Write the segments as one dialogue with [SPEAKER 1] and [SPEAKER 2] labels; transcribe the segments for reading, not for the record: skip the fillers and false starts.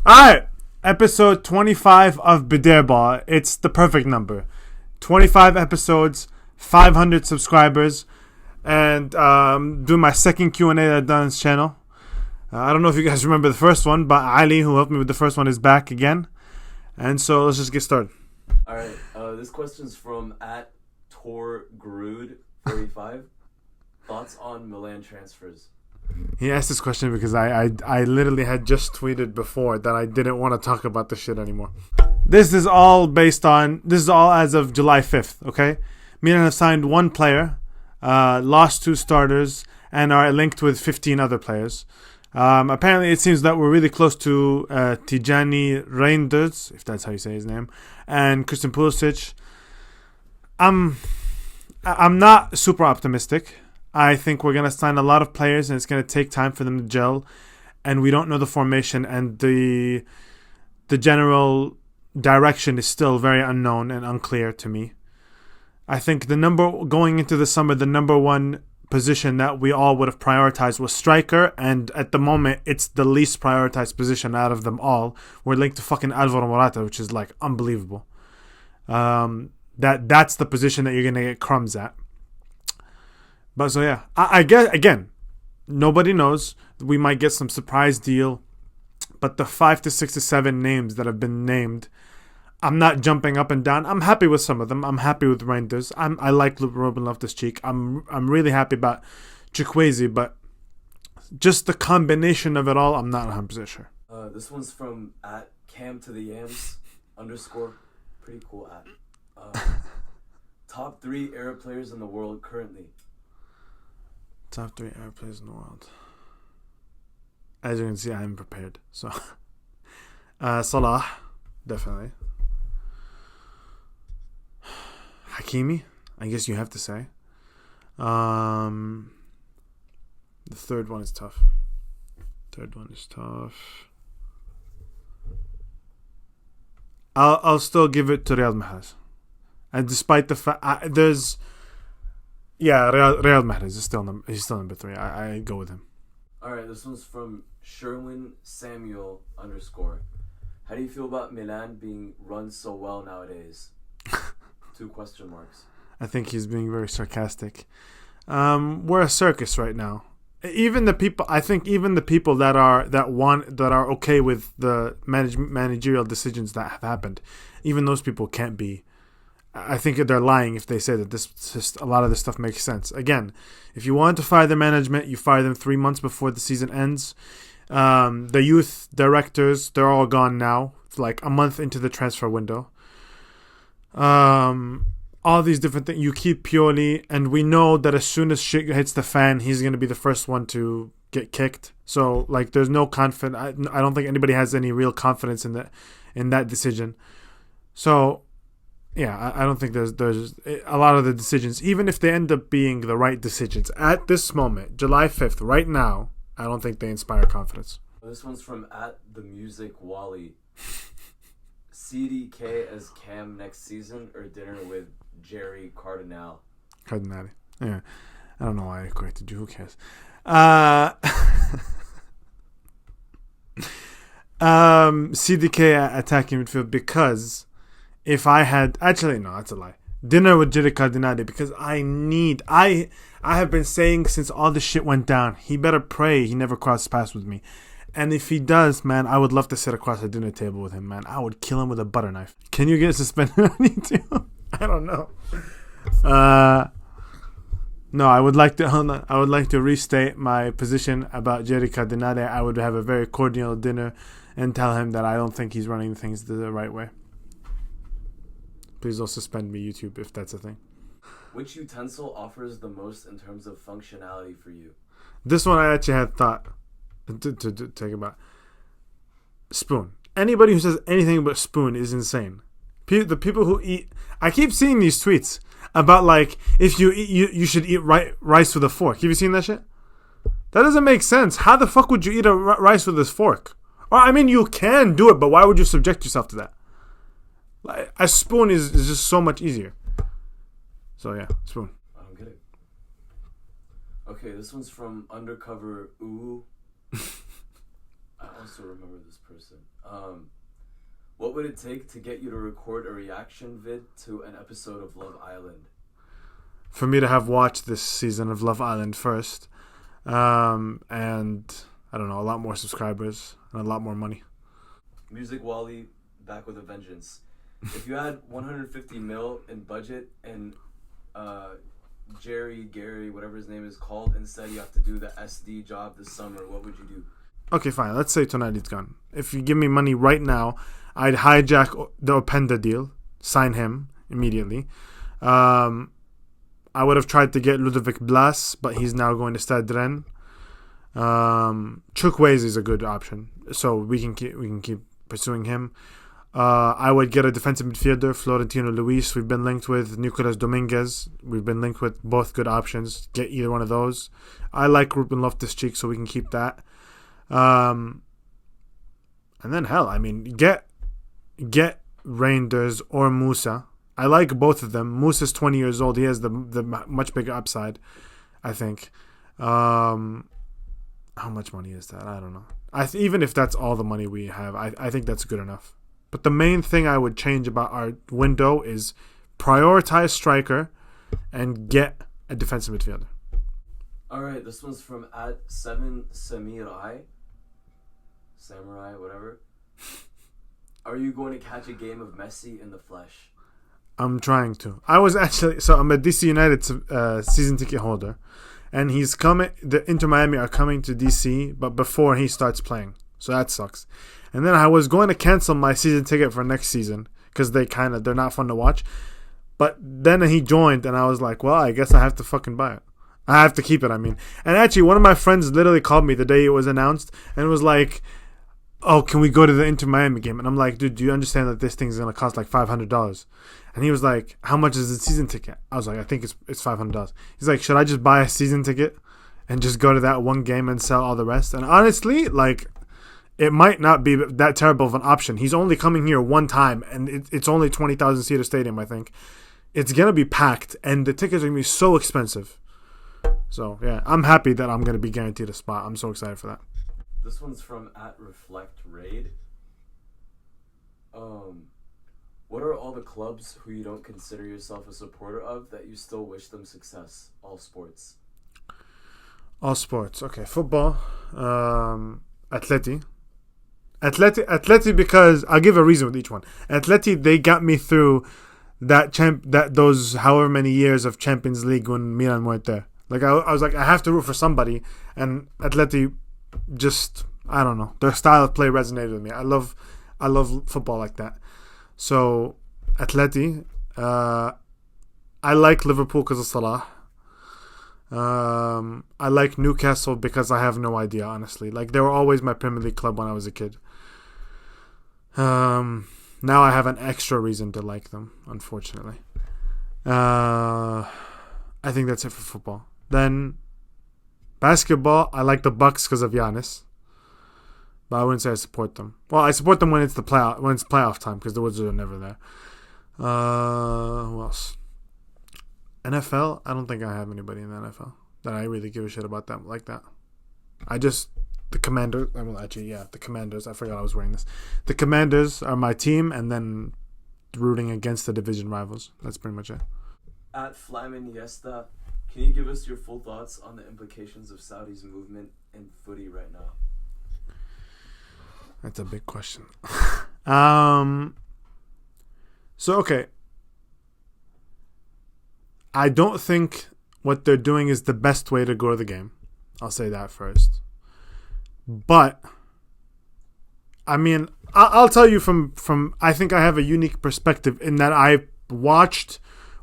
[SPEAKER 1] Alright, episode 25 of Bidirbal. It's the perfect number. 25 episodes, 500 subscribers, and doing my second Q&A that I've done on this channel. I don't know if you guys remember the first one, but Ali, who helped me with the first one, is back again. And so let's just get started.
[SPEAKER 2] Alright, this question's from @torgrud45. Thoughts on Milan Transfers?
[SPEAKER 1] He asked this question because I literally had just tweeted before that I didn't want to talk about this shit anymore. This is all as of July 5th, okay? Milan have signed one player, lost two starters, and are linked with 15 other players. Apparently it seems that we're really close to Tijani Reinders, if that's how you say his name, and Christian Pulisic. I'm not super optimistic. I think we're going to sign a lot of players and it's going to take time for them to gel. And we don't know the formation, and the general direction is still very unknown and unclear to me. I think going into the summer, the number one position that we all would have prioritized was striker. And at the moment, it's the least prioritized position out of them all. We're linked to fucking Alvaro Morata, which is like unbelievable. That's the position that you're going to get crumbs at. But so yeah, I guess, again, nobody knows. We might get some surprise deal. But the 5 to 6 to 7 names that have been named, I'm not jumping up and down. I'm happy with some of them. I'm happy with Reinders. I like Ruben Loftus-Cheek. I'm really happy about Chukwueze, but just the combination of it all, I'm not 100% sure.
[SPEAKER 2] This one's from @CamToTheYams _ pretty cool @. Top 3 Arab players in the world currently.
[SPEAKER 1] Top 3 Arab players in the world. As you can see, I am prepared. So, Salah, definitely. Hakimi, I guess you have to say. The third one is tough. I'll still give it to Riyad Mahrez. And despite the fact Riyad Mahrez is still number 3. I go with him.
[SPEAKER 2] Alright, this one's from Sherwin Samuel _ How do you feel about Milan being run so well nowadays? 2 question marks.
[SPEAKER 1] I think he's being very sarcastic. We're a circus right now. Even the people that are okay with the managerial decisions that have happened, even those people can't be. I think they're lying if they say that a lot of this stuff makes sense. Again, if you want to fire the management, you fire them 3 months before the season ends. The youth directors, they're all gone now. It's like a month into the transfer window. All these different things. You keep Pioli, and we know that as soon as shit hits the fan, he's going to be the first one to get kicked. So, like, there's no confidence. I don't think anybody has any real confidence in that decision. So, yeah, I don't think there's a lot of the decisions, even if they end up being the right decisions at this moment, July 5th, right now, I don't think they inspire confidence.
[SPEAKER 2] This one's from @TheMusicWally. CDK as Cam next season or dinner with Jerry Cardinale?
[SPEAKER 1] Cardinale. Yeah. I don't know why I corrected you. Who cares? CDK attacking midfield because if I had... Actually, no, that's a lie. Dinner with Jerry Cardinale because I have been saying since all this shit went down, he better pray he never crosses paths with me. And if he does, man, I would love to sit across a dinner table with him, man. I would kill him with a butter knife. Can you get suspended on YouTube? I don't know. No, I would like to restate my position about Jerry Cardinale. I would have a very cordial dinner and tell him that I don't think he's running things the right way. Please don't suspend me, YouTube, if that's a thing.
[SPEAKER 2] Which utensil offers the most in terms of functionality for you?
[SPEAKER 1] This one I actually had thought to take about. Spoon. Anybody who says anything but spoon is insane. The people who eat... I keep seeing these tweets about, like, if you eat, you should eat rice with a fork. Have you seen that shit? That doesn't make sense. How the fuck would you eat rice with a fork? Or, I mean, you can do it, but why would you subject yourself to that? Like, a spoon is just so much easier. So, yeah, spoon.
[SPEAKER 2] I don't get it. Okay, this one's from Undercover Ooh. I also remember this person. What would it take to get you to record a reaction vid to an episode of Love Island?
[SPEAKER 1] For me to have watched this season of Love Island first, and I don't know, a lot more subscribers and a lot more money.
[SPEAKER 2] Music Wally back with a vengeance. If you had 150 mil in budget and Gary, whatever his name is called, and said you have to do the SD job this summer, what would you do?
[SPEAKER 1] Okay, fine. Let's say Tonali's gone. If you give me money right now, I'd hijack the Openda deal, sign him immediately. I would have tried to get Ludovic Blas, but he's now going to Stade Rennes. Chukwueze is a good option, so we can keep pursuing him. I would get a defensive midfielder, Florentino Luis. We've been linked with Nicolas Dominguez. We've been linked with both good options. Get either one of those. I like Ruben Loftus-Cheek, so we can keep that. And then hell, I mean, get Reinders or Musa. I like both of them. Musa's 20 years old. He has the much bigger upside, I think. How much money is that? I don't know. Even if that's all the money we have, I think that's good enough. But the main thing I would change about our window is prioritize striker and get a defensive midfielder.
[SPEAKER 2] All right, this one's from @7samurai, whatever. Are you going to catch a game of Messi in the flesh?
[SPEAKER 1] I'm trying to. I'm a DC United season ticket holder, and the Inter Miami are coming to DC, but before he starts playing, so that sucks. And then I was going to cancel my season ticket for next season because they're not fun to watch. But then he joined, and I was like, well, I guess I have to fucking buy it. I have to keep it, I mean. And actually, one of my friends literally called me the day it was announced and was like, oh, can we go to the Inter Miami game? And I'm like, dude, do you understand that this thing's going to cost like $500? And he was like, how much is the season ticket? I was like, I think it's $500. He's like, should I just buy a season ticket and just go to that one game and sell all the rest? And honestly, like, it might not be that terrible of an option. He's only coming here one time, and it's only 20,000 seater stadium, I think. It's going to be packed, and the tickets are going to be so expensive. So, yeah, I'm happy that I'm going to be guaranteed a spot. I'm so excited for that.
[SPEAKER 2] This one's from @ReflectRaid. What are all the clubs who you don't consider yourself a supporter of that you still wish them success? All sports.
[SPEAKER 1] All sports. Okay, football. Atleti, because I'll give a reason with each one. Atleti, they got me through those however many years of Champions League when Milan weren't there. Like I was like, I have to root for somebody, and Atleti, just I don't know, their style of play resonated with me. I love football like that. So Atleti, I like Liverpool because of Salah. I like Newcastle because I have no idea, honestly. Like, they were always my Premier League club when I was a kid. Now I have an extra reason to like them, unfortunately. I think that's it for football. Then basketball, I like the Bucks because of Giannis, but I wouldn't say I support them. Well, I support them when it's playoff time because the Wizards are never there. Who else? NFL, I don't think I have anybody in the NFL that I really give a shit about them like that. The Commanders. The Commanders. I forgot I was wearing this. The Commanders are my team, and then rooting against the division rivals. That's pretty much it.
[SPEAKER 2] @Flaminiesta, can you give us your full thoughts on the implications of Saudi's movement in footy right now?
[SPEAKER 1] That's a big question. Okay. I don't think what they're doing is the best way to grow the game. I'll say that first. But, I mean, I'll tell you from I think I have a unique perspective in that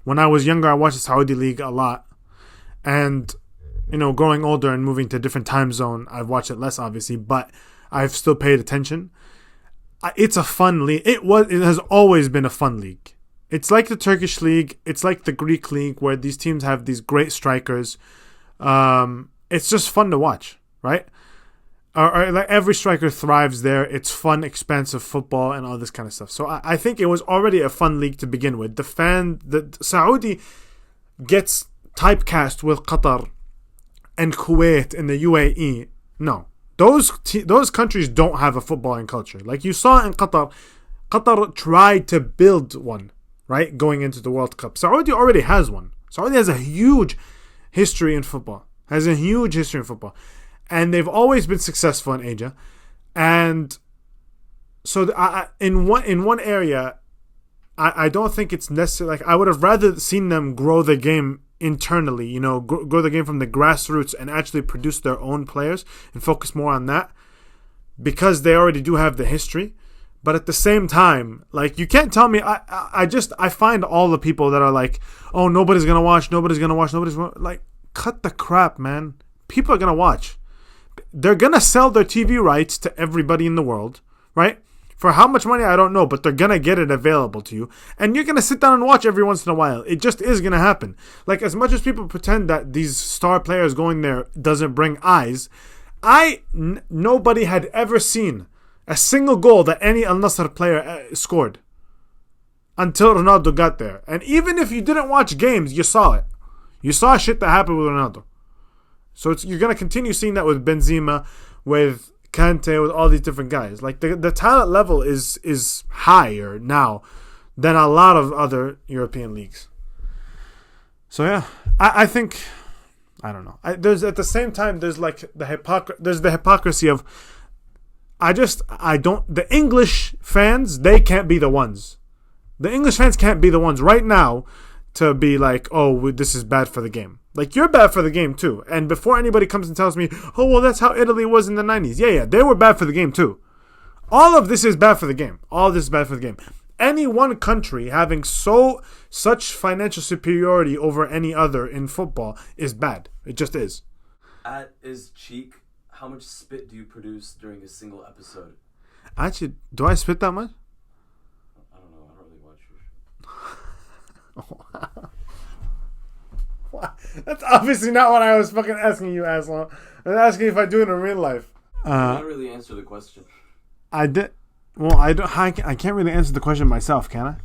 [SPEAKER 1] when I was younger, I watched the Saudi League a lot. And, growing older and moving to a different time zone, I've watched it less, obviously, but I've still paid attention. It's a fun league. It has always been a fun league. It's like the Turkish league. It's like the Greek league where these teams have these great strikers. It's just fun to watch, right? Like every striker thrives there. It's fun, expansive football and all this kind of stuff. So I think it was already a fun league to begin with. The Saudi gets typecast with Qatar and Kuwait and the UAE. No, those countries don't have a footballing culture. Like you saw in Qatar. Qatar tried to build one, right, going into the World Cup. Saudi already has one. Saudi has a huge history in football. And they've always been successful in Asia. And so in one area, I don't think it's necessary. Like I would have rather seen them grow the game internally, you know, grow the game from the grassroots and actually produce their own players and focus more on that, because they already do have the history. But at the same time, like, you can't tell me. I find all the people that are like, oh, nobody's gonna watch, like, cut the crap, man. People are gonna watch. They're gonna sell their TV rights to everybody in the world, right? For how much money, I don't know, but they're gonna get it available to you, and you're gonna sit down and watch every once in a while. It just is gonna happen. Like, as much as people pretend that these star players going there doesn't bring eyes, nobody had ever seen a single goal that any Al Nassr player scored until Ronaldo got there. And even if you didn't watch games, you saw it. You saw shit that happened with Ronaldo. So you're going to continue seeing that with Benzema, with Kante, with all these different guys. Like the talent level is higher now than a lot of other European leagues. So yeah, I think, I don't know. There's at the same time, there's like the hypocrisy of, the English fans, they can't be the ones. The English fans can't be the ones right now to be like, oh, this is bad for the game. Like, you're bad for the game too. And before anybody comes and tells me, oh, well, that's how Italy was in the 90s. Yeah, they were bad for the game too. All of this is bad for the game. Any one country having such financial superiority over any other in football is bad. It just is.
[SPEAKER 2] Is Cheek, how much spit do you produce during a single episode?
[SPEAKER 1] Actually, do I spit that much?
[SPEAKER 2] I don't know. I don't really watch your show.
[SPEAKER 1] Wow. That's obviously not what I was fucking asking you, asshole. I was asking if I do it in real life.
[SPEAKER 2] You didn't really answer the question.
[SPEAKER 1] I did. Well, I can't really answer the question myself, can I?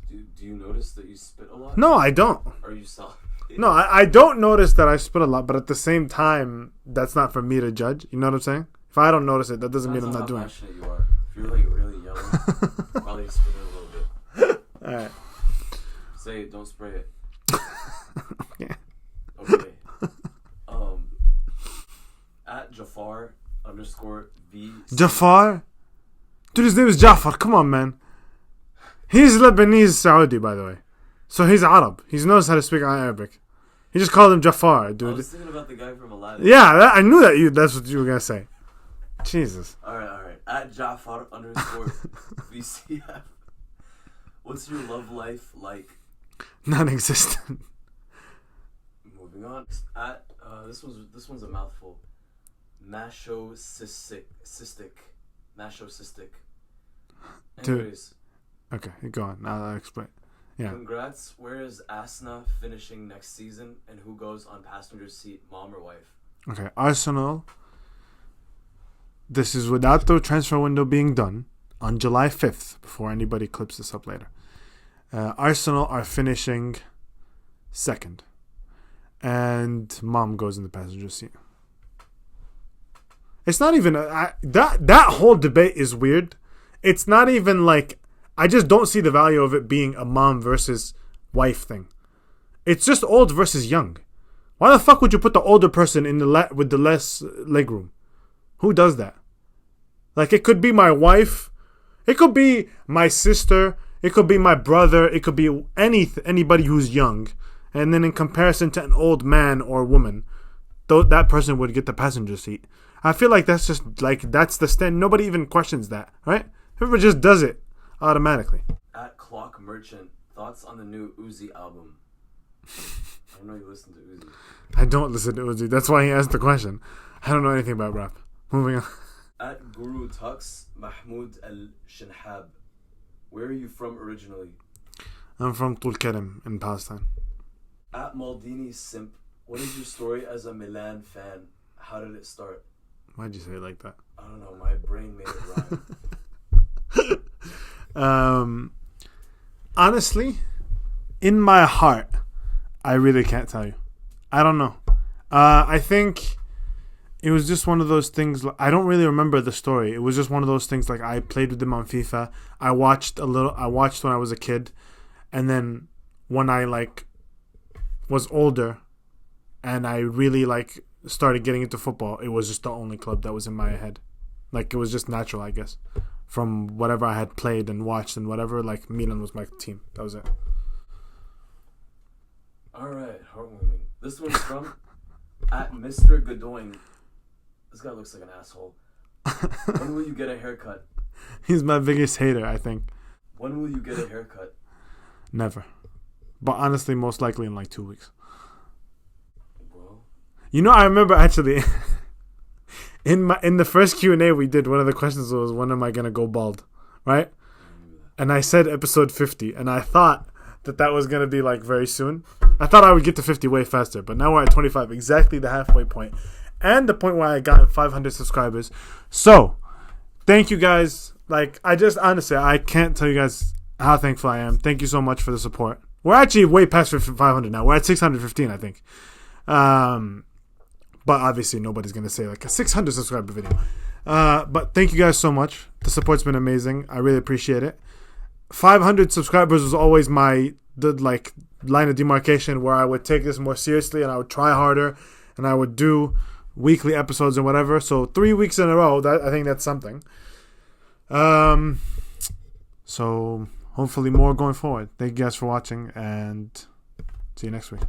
[SPEAKER 2] Do you notice that you spit a lot?
[SPEAKER 1] No, I don't.
[SPEAKER 2] Are you soft?
[SPEAKER 1] No, I don't notice that I spit a lot, but at the same time, that's not for me to judge. You know what I'm saying? If I don't notice it, that doesn't mean I'm not doing it.
[SPEAKER 2] How passionate you are. If you're like really yelling, probably spit it a little bit.
[SPEAKER 1] Alright.
[SPEAKER 2] Say it, don't spray it.
[SPEAKER 1] Okay.
[SPEAKER 2] Okay. At Jafar_V.
[SPEAKER 1] Jafar? Dude, his name is Jafar. Come on, man. He's Lebanese Saudi, by the way. So he's Arab. He knows how to speak Arabic. He just called him Jafar, dude.
[SPEAKER 2] I was thinking about the guy from Aladdin.
[SPEAKER 1] Yeah, I knew that's what you were going to say. Jesus.
[SPEAKER 2] Alright. At Jafar_VCF. What's your love life like?
[SPEAKER 1] Non-existent.
[SPEAKER 2] Moving on. At this one's a mouthful. Mashocystic. Anyways.
[SPEAKER 1] Okay, go on. I'll explain. Yeah.
[SPEAKER 2] Congrats. Where is Asna finishing next season, and who goes on passenger seat, mom or wife?
[SPEAKER 1] Okay, Arsenal. This is without the transfer window being done on July 5th, before anybody clips this up later. Arsenal are finishing second, and mom goes in the passenger seat. It's not even that whole debate is weird. It's not even like, I just don't see the value of it being a mom versus wife thing. It's just old versus young. Why the fuck would you put the older person in with the less leg room? Who does that? Like, it could be my wife, it could be my sister, it could be my brother, it could be anybody who's young, and then in comparison to an old man or woman, that person would get the passenger seat. I feel like that's just like, that's the stand. Nobody even questions that, right? Everybody just does it automatically.
[SPEAKER 2] At Clock Merchant, thoughts on the new Uzi album? I don't know you listen to Uzi.
[SPEAKER 1] I don't listen to Uzi. That's why he asked the question. I don't know anything about rap. Moving on.
[SPEAKER 2] At Guru Tux, Mahmoud Al-Shinhab, where are you from originally?
[SPEAKER 1] I'm from Tulkarem in Palestine.
[SPEAKER 2] At Maldini Simp, what is your story as a Milan fan? How did it start?
[SPEAKER 1] Why'd you say it like that?
[SPEAKER 2] I don't know. My brain made it rhyme.
[SPEAKER 1] Honestly, in my heart, I really can't tell you. I don't know. I think it was just one of those things. I don't really remember the story. It was just one of those things. Like, I played with him on FIFA. I watched when I was a kid, and then when I like was older, and I really like started getting into football, it was just the only club that was in my head. Like, it was just natural, I guess, from whatever I had played and watched and whatever. Like, Milan was my team. That was it.
[SPEAKER 2] All right, heartwarming. This one's from at Mr. Godoyne. This guy looks like an asshole. When will you get a haircut?
[SPEAKER 1] He's my biggest hater, I think.
[SPEAKER 2] When will you get a haircut?
[SPEAKER 1] Never. But honestly, most likely in like 2 weeks.
[SPEAKER 2] Bro.
[SPEAKER 1] You know, I remember actually in the first Q&A we did, one of the questions was, when am I going to go bald? Right? And I said episode 50, and I thought that was going to be like very soon. I thought I would get to 50 way faster, but now we're at 25, exactly the halfway point. And the point where I got 500 subscribers. So, thank you guys. Like, honestly, I can't tell you guys how thankful I am. Thank you so much for the support. We're actually way past 500 now. We're at 615, I think. But obviously, nobody's going to say like a 600 subscriber video. But thank you guys so much. The support's been amazing. I really appreciate it. 500 subscribers was always the line of demarcation where I would take this more seriously and I would try harder and I would do weekly episodes and whatever. So 3 weeks in a row, I think that's something. So hopefully more going forward. Thank you guys for watching, and see you next week.